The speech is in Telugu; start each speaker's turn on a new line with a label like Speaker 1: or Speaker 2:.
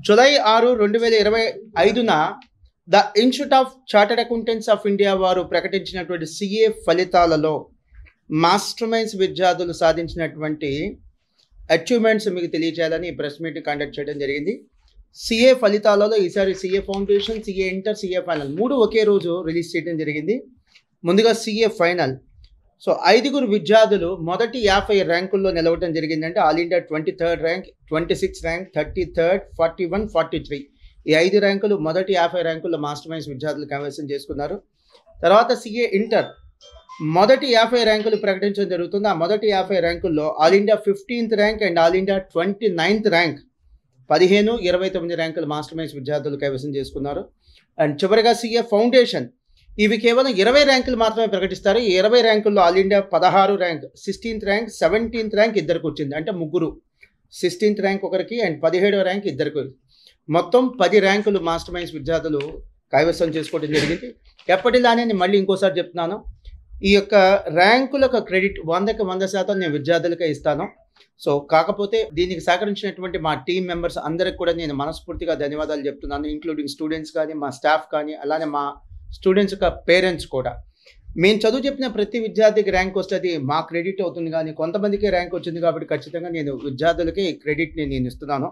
Speaker 1: జూలై 6, 2025న the institute of chartered accountants of India వారు ప్రకటించినటువంటి సిఏ ఫలితాలలో మాస్టర్ మైండ్స్ విద్యార్థులు సాధించినటువంటి అచీవ్మెంట్స్ మీకు తెలియజేయాలని ఈ ప్రెస్ మీట్ కండక్ట్ చేయడం జరిగింది. సిఏ ఫలితాలలో ఈసారి CA foundation, CA inter, CA final 3 ఒకే రోజు రిలీజ్ చేయడం జరిగింది. ముందుగా సిఏ ఫైనల్. సో 5గురు విద్యార్థులు మొదటి 50 ర్యాంకుల్లో నిలవడం జరిగిందంటే all India 23rd rank, 26th rank, 33rd, 41, 43 ఈ 5 ర్యాంకులు మొదటి 50 ర్యాంకుల్లో మాస్టర్ మైండ్స్ విద్యార్థులు కైవసం చేసుకున్నారు. తర్వాత సిఏ ఇంటర్ మొదటి 50 ర్యాంకులు ప్రకటించడం జరుగుతుంది. ఆ మొదటి 50 ర్యాంకుల్లో all India 15th rank and all India 29th rank 15, 29 ర్యాంకులు మాస్టర్ మైండ్స్ విద్యార్థులు కైవసం చేసుకున్నారు. అండ్ చివరిగా సిఏ ఫౌండేషన్ ఇవి కేవలం 20 ర్యాంకులు మాత్రమే ప్రకటిస్తారు. ఈ 20 ర్యాంకుల్లో all India 16 rank, 16th rank, 17th rank ఇద్దరికి వచ్చింది. అంటే ముగ్గురు, 16th ర్యాంక్ ఒకరికి అండ్ 17వ ర్యాంక్ ఇద్దరికి, మొత్తం 10 ర్యాంకులు మాస్టర్ మైండ్స్ విద్యార్థులు కైవసం చేసుకోవడం జరిగింది. ఎప్పటిలానే నేను మళ్ళీ ఇంకోసారి చెప్తున్నాను, ఈ యొక్క ర్యాంకులకు క్రెడిట్ 100కి 100% నేను విద్యార్థులకే ఇస్తాను. సో కాకపోతే దీనికి సహకరించినటువంటి మా టీం మెంబర్స్ అందరికి కూడా నేను మనస్ఫూర్తిగా ధన్యవాదాలు చెప్తున్నాను. ఇంక్లూడింగ్ స్టూడెంట్స్ కానీ, మా స్టాఫ్ కానీ, అలానే మా స్టూడెంట్స్ యొక్క పేరెంట్స్ కూడా. మేము చదువు చెప్పిన ప్రతి విద్యార్థికి ర్యాంక్ వస్తే అది మా క్రెడిట్ అవుతుంది, కానీ కొంతమందికి ర్యాంక్ వచ్చింది కాబట్టి ఖచ్చితంగా నేను విద్యార్థులకి క్రెడిట్ని నేను ఇస్తున్నాను.